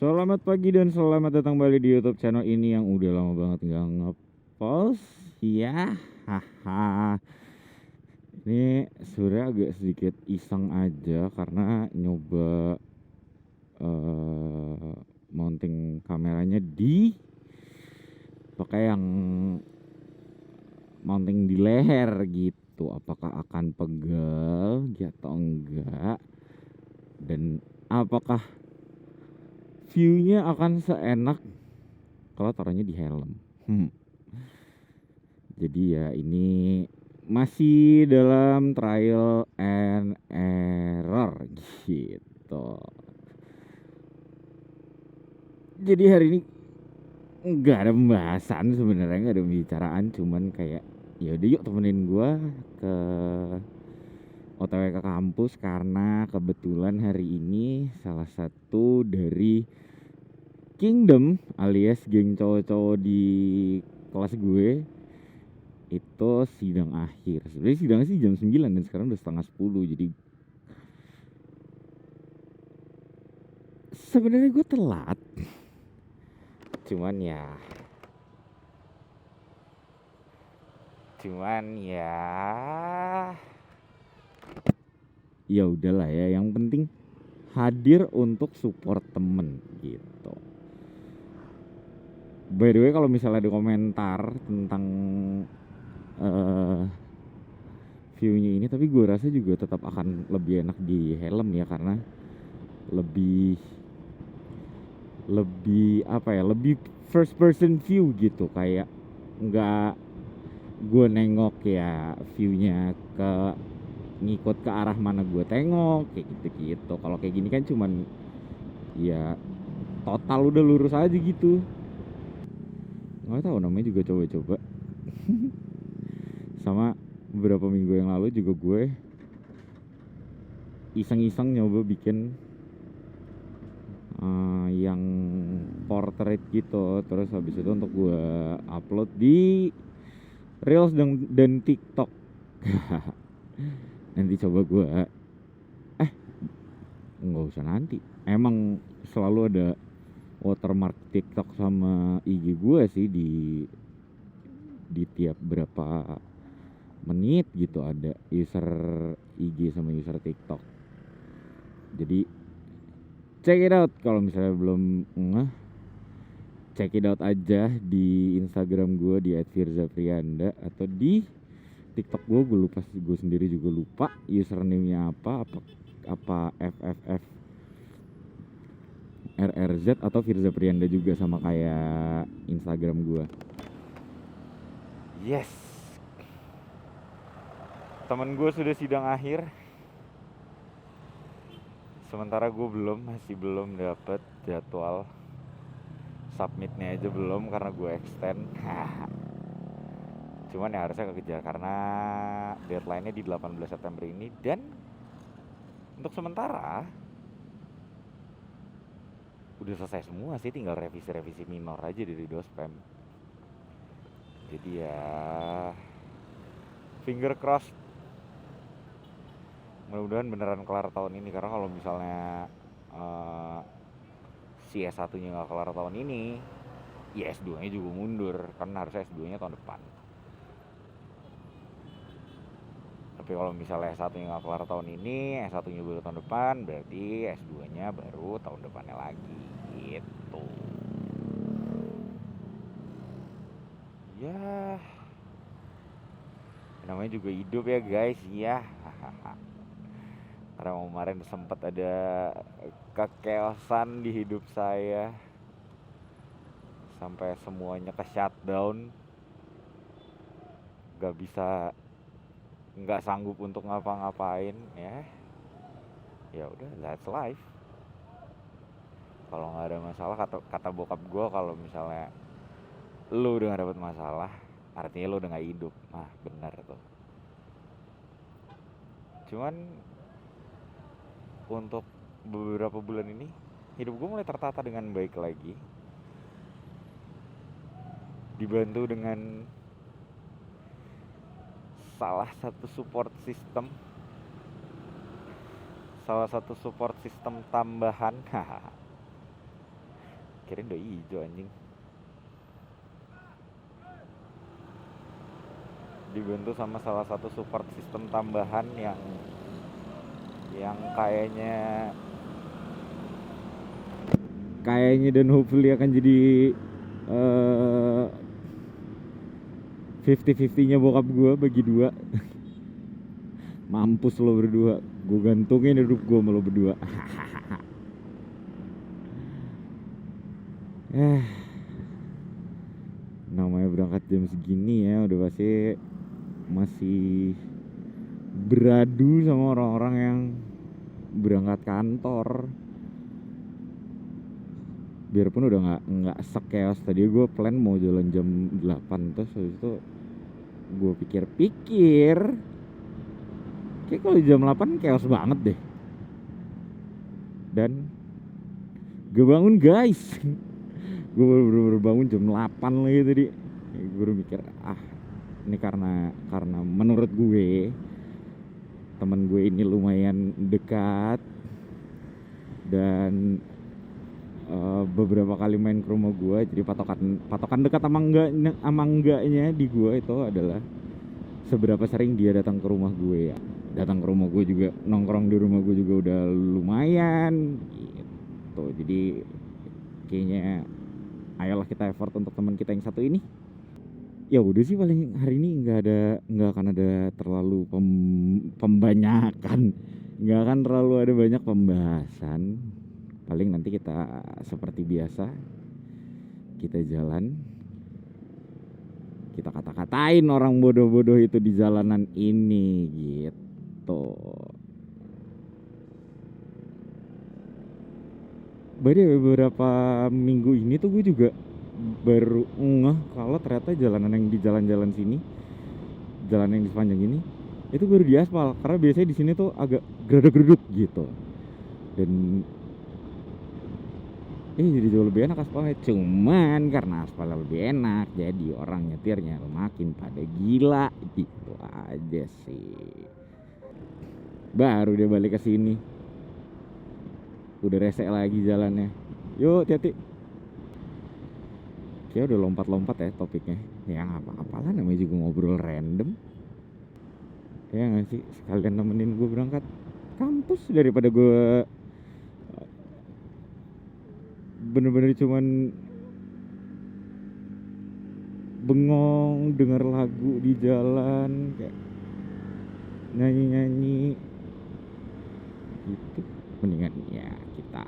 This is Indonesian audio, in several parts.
Selamat pagi dan selamat datang kembali di YouTube channel ini yang udah lama banget nggak ngepost. Ya, haha. Ini sebenarnya agak sedikit iseng aja karena nyoba eh mounting kameranya di pakai yang mounting di leher gitu. Apakah akan pegal atau enggak? Dan apakah view-nya akan seenak kalau taruhnya di helm? Jadi ya ini masih dalam trial and error gitu. Jadi hari ini nggak ada pembahasan sebenarnya, nggak ada pembicaraan, cuman kayak ya udah yuk temenin gua ke OTW ke kampus karena kebetulan hari ini salah satu dari Kingdom alias geng cowok-cowok di kelas gue itu sidang akhir. Sebenarnya sidangnya sih jam 9 dan sekarang udah setengah 10. Jadi sebenarnya gue telat. Cuman ya udahlah ya, yang penting hadir untuk support temen gitu. By the way, kalau misalnya ada komentar tentang view-nya ini, tapi gue rasa juga tetap akan lebih enak di helm ya, karena lebih apa ya, lebih first person view gitu, kayak nggak gue nengok ya view-nya ke ngikut ke arah mana gue tengok kayak gitu. Kalau kayak gini kan cuman ya total udah lurus aja gitu. Nggak tahu, namanya juga coba-coba. Sama beberapa minggu yang lalu juga gue iseng-iseng nyoba bikin yang portrait gitu, terus habis itu untuk gue upload di Reels dan TikTok. Nanti coba gue nggak usah nanti, emang selalu ada watermark TikTok sama IG gue sih di tiap berapa menit gitu ada user IG sama user TikTok. Jadi check it out kalau misalnya belum ngeh, check it out aja di Instagram gue di @firzaprianda atau di TikTok gue lupa sih, gue sendiri juga lupa username-nya apa FFF RRZ atau Firza Prianda juga sama kayak Instagram gue. Yes, temen gue sudah sidang akhir, sementara gue masih belum dapet jadwal submitnya aja belum karena gue extend. Cuman ya harusnya kekejar karena deadline-nya di 18 September ini, dan untuk sementara udah selesai semua sih, tinggal revisi-revisi minor aja dari dospem. Jadi ya finger crossed, mudah-mudahan beneran kelar tahun ini, karena kalau misalnya si S1 nya gak kelar tahun ini ya S2 nya juga mundur, karena harusnya S2 nya tahun depan. Tapi kalau misalnya S1 nya gak kelar tahun ini, S1 nya baru tahun depan, berarti S2 nya baru tahun depannya lagi gitu. Ya namanya juga hidup ya guys ya. Karena kemarin sempat ada kekeosan di hidup saya sampai semuanya ke shutdown, nggak sanggup untuk ngapa-ngapain ya udah, that's life. Kalau nggak ada masalah, kata bokap gue, kalau misalnya lu udah gak dapet masalah artinya lu udah gak hidup. Nah benar tuh. Cuman untuk beberapa bulan ini hidup gue mulai tertata dengan baik lagi, dibantu dengan salah satu support system tambahan. kirain udah hijau anjing. Dibantu sama salah satu support system tambahan yang kayaknya dan hopefully akan jadi 50-50-nya bokap gue bagi dua. Mampus lo berdua, gue gantungin hidup gue sama lo berdua. Namanya berangkat jam segini ya, udah pasti masih beradu sama orang-orang yang berangkat kantor. Biarpun udah nggak sekeos tadi, gue plan mau jalan jam 8, terus habis itu gue pikir-pikir kayak kalau jam 8 chaos banget deh. Dan gue bangun guys. Gue baru bangun jam 8 lagi tadi. Gue baru mikir ini karena menurut gue teman gue ini lumayan dekat dan beberapa kali main ke rumah gue, jadi patokan dekat sama enggaknya di gue itu adalah seberapa sering dia datang ke rumah gue ya. Datang ke rumah gue juga, nongkrong di rumah gue juga udah lumayan gitu. Jadi kayaknya ayolah kita effort untuk teman kita yang satu ini. Ya udah sih, paling hari ini nggak akan ada terlalu pembanyakan, nggak akan terlalu ada banyak pembahasan. Paling nanti kita seperti biasa, kita jalan, kita kata-katain orang bodoh-bodoh itu di jalanan ini gitu. Beberapa minggu ini tuh gue juga baru ngeh kalau ternyata jalanan yang di jalan-jalan sini, jalan yang di sepanjang ini itu baru diaspal. Karena biasanya di sini tuh agak geredek-geredek gitu. Dan jadi jauh lebih enak aspalnya. Cuman karena aspalnya lebih enak, jadi orang nyetirnya makin pada gila gitu aja sih. Baru dia balik ke sini udah resek lagi jalannya. Yuk hati-hati. Kayak udah lompat-lompat ya topiknya. Ya apa-apalah, namanya juga ngobrol random. Ya gak sih, sekalian nemenin gue berangkat kampus daripada gue bener-bener cuman bengong denger lagu di jalan kayak nyanyi-nyanyi gitu. Mendingan ya kita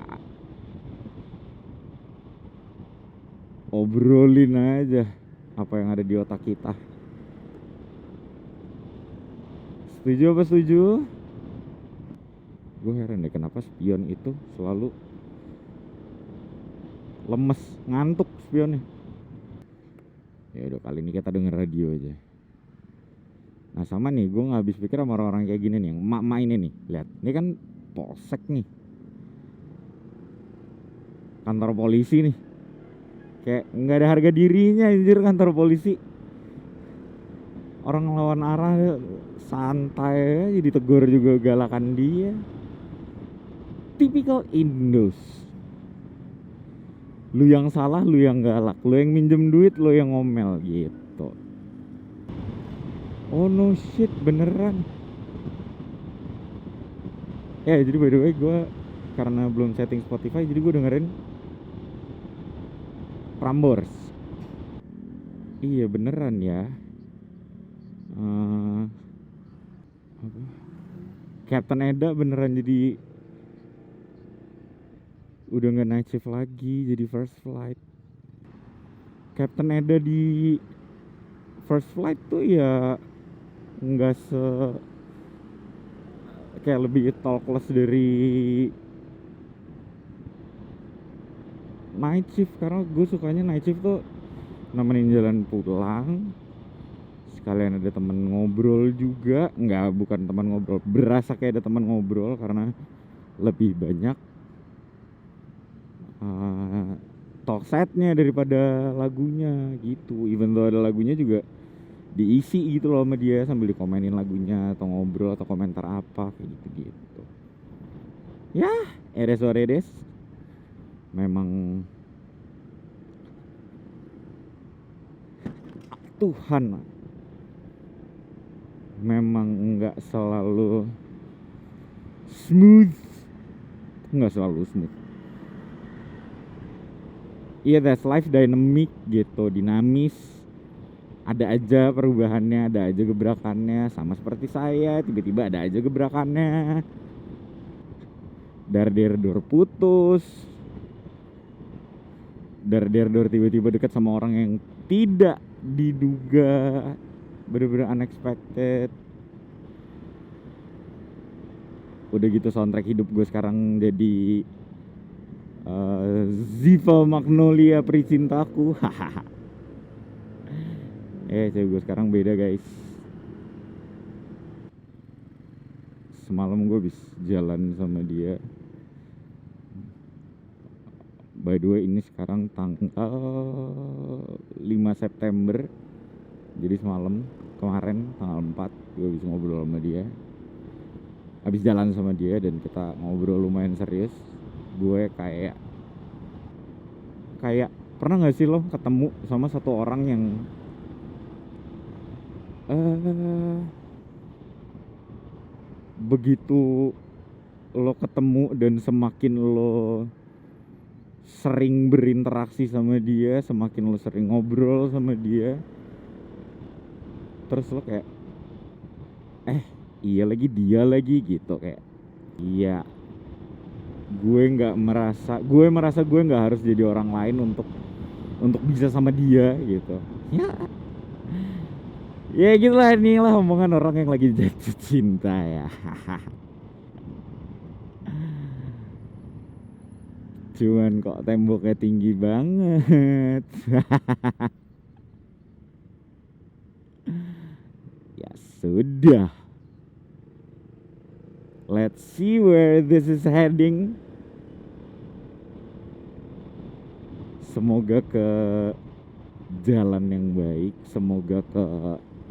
obrolin aja apa yang ada di otak kita. Setuju apa setuju? Gue heran deh kenapa spion itu selalu lemes, ngantuk spionnya. Ya udah, kali ini kita denger radio aja. Nah sama nih, gue nggak habis pikir sama orang-orang kayak gini nih, yang emak-emak ini nih. Lihat, ini kan polsek nih, kantor polisi nih. Kayak nggak ada harga dirinya anjir kantor polisi. Orang lawan arah santai aja ditegur juga galakan dia. Tipikal Indos. Lu yang salah, lu yang galak, lu yang minjem duit, lu yang ngomel gitu. Oh no shit, beneran. Ya jadi by the way, gue karena belum setting Spotify, jadi gue dengerin Prambors. Iya beneran ya. Captain Eda beneran jadi udah nggak night shift lagi, jadi first flight. Captain Eda di first flight tuh ya nggak kayak lebih talkless dari night shift, karena gue sukanya night shift tuh nemenin jalan pulang, sekalian ada temen ngobrol juga. Bukan teman ngobrol, berasa kayak ada teman ngobrol karena lebih banyak talk setnya daripada lagunya gitu. Even though ada lagunya juga diisi gitu loh sama dia, sambil dikomenin lagunya atau ngobrol atau komentar apa kayak gitu. Ya, eres what it is. Memang Tuhan, memang nggak selalu smooth, nggak selalu smooth. Iya, that's life, dynamic gitu, dinamis. Ada aja perubahannya, ada aja gebrakannya. Sama seperti saya, tiba-tiba ada aja gebrakannya. Dar-der-dor putus. Dar-der-dor tiba-tiba dekat sama orang yang tidak diduga. Bener-bener unexpected. Udah gitu soundtrack hidup gue sekarang jadi Ziva Magnolia Pricintaku. Hahaha. Cewek gue sekarang beda guys. Semalam gue habis jalan sama dia. By the way, ini sekarang tanggal 5 September. Jadi semalam, kemarin tanggal 4 gue habis ngobrol sama dia. Habis jalan sama dia dan kita ngobrol lumayan serius. Gue kayak pernah gak sih lo ketemu sama satu orang yang begitu lo ketemu dan semakin lo sering berinteraksi sama dia, semakin lo sering ngobrol sama dia, terus lo kayak iya lagi, dia lagi gitu, kayak iya, gue merasa gue nggak harus jadi orang lain untuk bisa sama dia gitu. Ya gitulah, inilah omongan orang yang lagi jatuh cinta ya. Cuman kok temboknya tinggi banget. Ya sudah, let's see where this is heading. Semoga ke jalan yang baik, semoga ke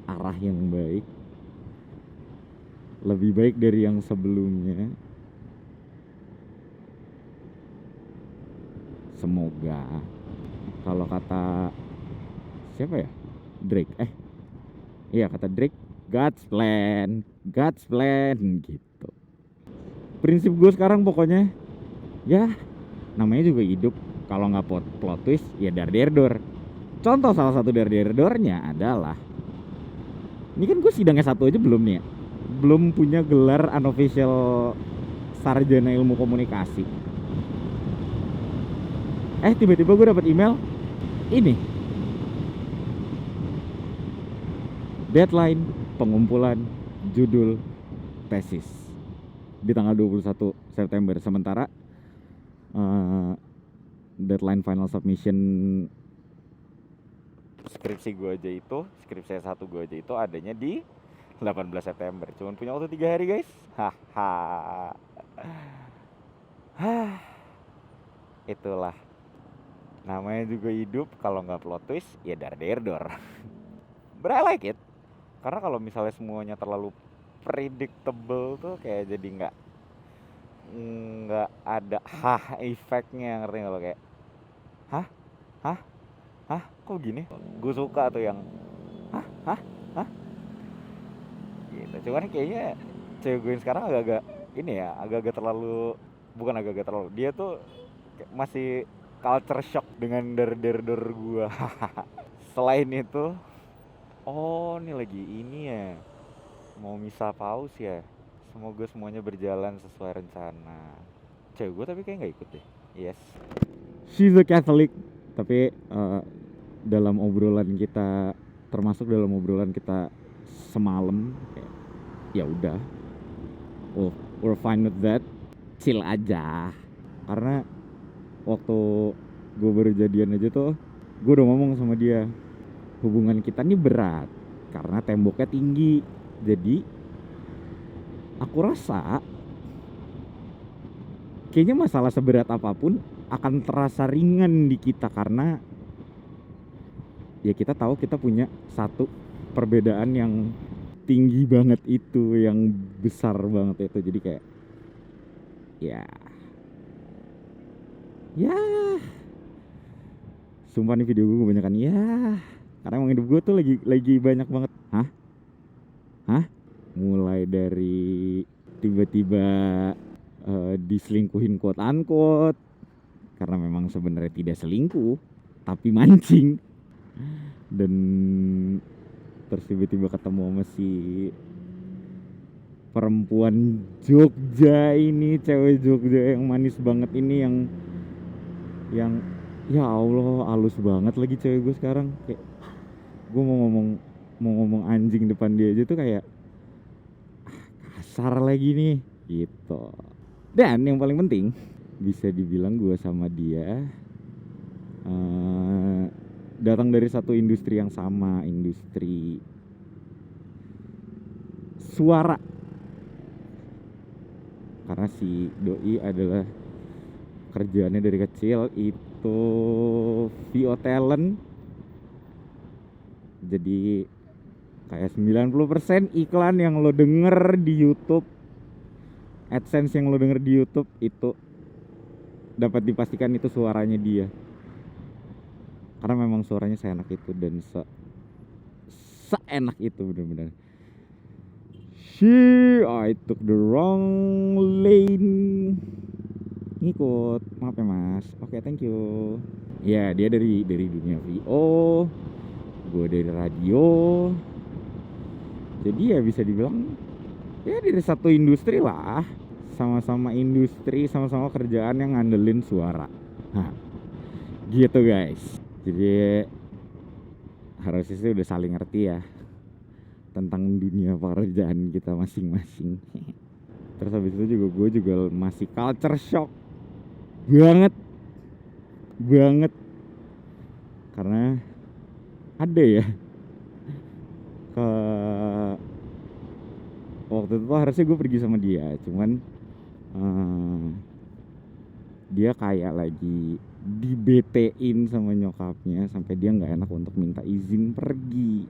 arah yang baik, lebih baik dari yang sebelumnya. Semoga, kalau kata siapa ya, Drake, iya kata Drake, God's plan gitu. Prinsip gue sekarang pokoknya, ya namanya juga hidup, kalau nggak plot twist ya dar-der-dor. Contoh salah satu dar-der-dornya adalah, ini kan gue sidangnya satu aja belum nih ya, belum punya gelar unofficial sarjana ilmu komunikasi. Tiba-tiba gue dapat email ini, deadline pengumpulan judul tesis di tanggal 21 September. Sementara deadline final submission skripsi saya satu gue aja itu adanya di 18 September. Cuman punya waktu 3 hari guys. Itulah namanya juga hidup, kalau nggak plot twist ya dar-der-dor. But I like it, karena kalau misalnya semuanya terlalu predictable tuh kayak jadi nggak ada efeknya, ngerti nggak lo, kayak kok gini. Gue suka tuh yang gitu. Cuman kayaknya cewek gue sekarang agak-agak terlalu, bukan agak-agak terlalu, dia tuh masih culture shock dengan der-der-dor gue. Selain itu, ini lagi ini ya, mau misa paus ya. Semoga semuanya berjalan sesuai rencana. Cewek gue tapi kayak nggak ikut deh. Yes, she's a Catholic. Tapi dalam obrolan kita, termasuk dalam obrolan kita semalam, ya udah, we're fine with that, chill aja. Karena waktu gue baru jadian aja tuh, gue udah ngomong sama dia, hubungan kita nih berat karena temboknya tinggi. Jadi aku rasa kayaknya masalah seberat apapun akan terasa ringan di kita, karena ya kita tahu kita punya satu perbedaan yang tinggi banget itu, yang besar banget itu. Jadi kayak ya sumpah nih video gue kebanyakan Karena emang hidup gue tuh lagi banyak banget. Hah? Mulai dari tiba-tiba diselingkuhin quote unquote, karena memang sebenarnya tidak selingkuh tapi mancing, dan terus tiba-tiba ketemu sama si perempuan Jogja ini, cewek Jogja yang manis banget ini, yang ya Allah halus banget lagi cewek gue sekarang. Kayak gue mau ngomong anjing depan dia aja tuh kayak kasar lagi nih gitu. Dan yang paling penting bisa dibilang gue sama dia datang dari satu industri yang sama, industri suara. Karena si doi adalah kerjaannya dari kecil itu VO talent. Jadi kayak 90% iklan yang lo denger di YouTube, AdSense yang lo denger di YouTube itu dapat dipastikan itu suaranya dia. Karena memang suaranya seenak itu dan seenak itu benar-benar. I took the wrong lane. Ngikut, maaf ya mas. Oke, thank you. Ya, dia dari dunia VO, gue dari radio. Jadi ya bisa dibilang ya dari satu industri lah. Sama-sama industri, sama-sama kerjaan yang ngandelin suara. Gitu guys. Jadi harusnya sih udah saling ngerti ya tentang dunia pekerjaan kita masing-masing. Terus habis itu juga gue juga masih culture shock banget karena ada ya ke waktu itu harusnya gue pergi sama dia, cuman dia kayak lagi dibetein sama nyokapnya sampai dia nggak enak untuk minta izin pergi.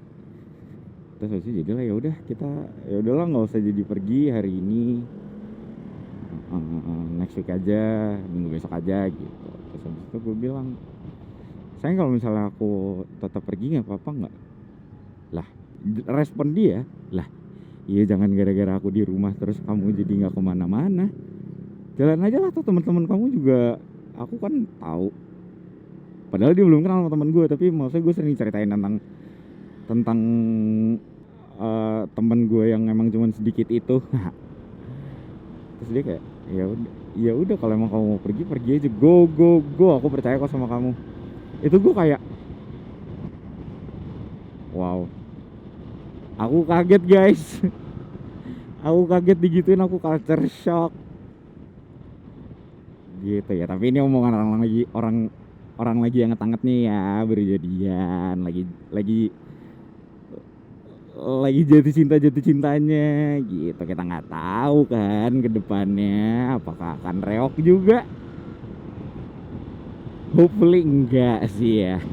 Terus habis itu jadilah ya udah kita ya udahlah nggak usah jadi pergi hari ini, next week aja, minggu besok aja gitu. Terus habis itu gue bilang, sayang kalau misalnya aku tetap pergi nggak apa-apa nggak? Lah respon dia, lah iya jangan gara-gara aku di rumah terus kamu jadi nggak kemana-mana, jalan aja lah tuh teman-teman kamu juga aku kan tahu. Padahal dia belum kenal sama teman gue, tapi maksudnya gue sering ceritain tentang temen gue yang emang cuman sedikit itu. Terus dia kayak ya udah kalau emang kamu mau pergi aja, go aku percaya kok sama kamu. Itu gue kayak wow, aku kaget guys. Aku kaget digituin, aku culture shock gitu ya. Tapi ini omongan orang lagi yang hangat nih ya, berjadian lagi jatuh cintanya gitu. Kita nggak tahu kan ke depannya apakah akan reok juga. Hopefully enggak sih ya.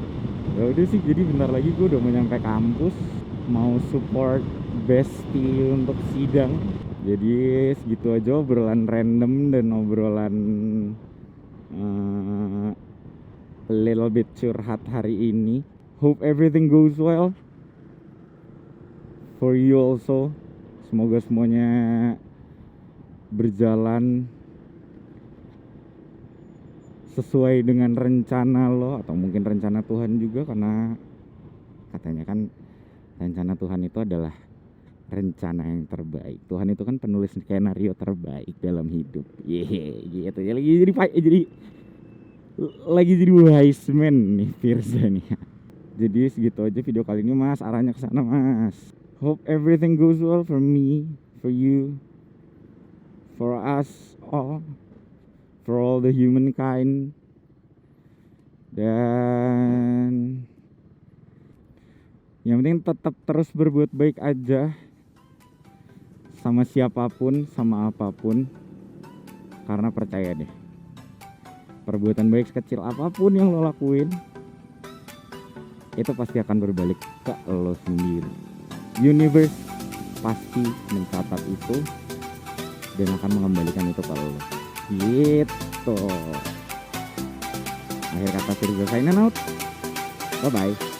Ya udah sih, jadi bentar lagi gue udah mau nyampe kampus, mau support bestie untuk sidang. Jadi segitu aja obrolan random dan obrolan a little bit curhat hari ini. Hope everything goes well for you also. Semoga semuanya berjalan sesuai dengan rencana lo, atau mungkin rencana Tuhan juga, karena katanya kan rencana Tuhan itu adalah rencana yang terbaik. Tuhan itu kan penulis skenario terbaik dalam hidup. Gitu ya, lagi jadi wise man nih Firza nih. Jadi segitu aja video kali ini mas, arahnya ke sana mas. Hope everything goes well for me, for you, for us all, for all the humankind. Dan yang penting tetap terus berbuat baik aja sama siapapun, sama apapun. Karena percaya deh, perbuatan baik sekecil apapun yang lo lakuin itu pasti akan berbalik ke lo sendiri. Universe pasti mencatat itu dan akan mengembalikan itu ke lo. Gitu. Akhir kata Firza signing out. Bye bye.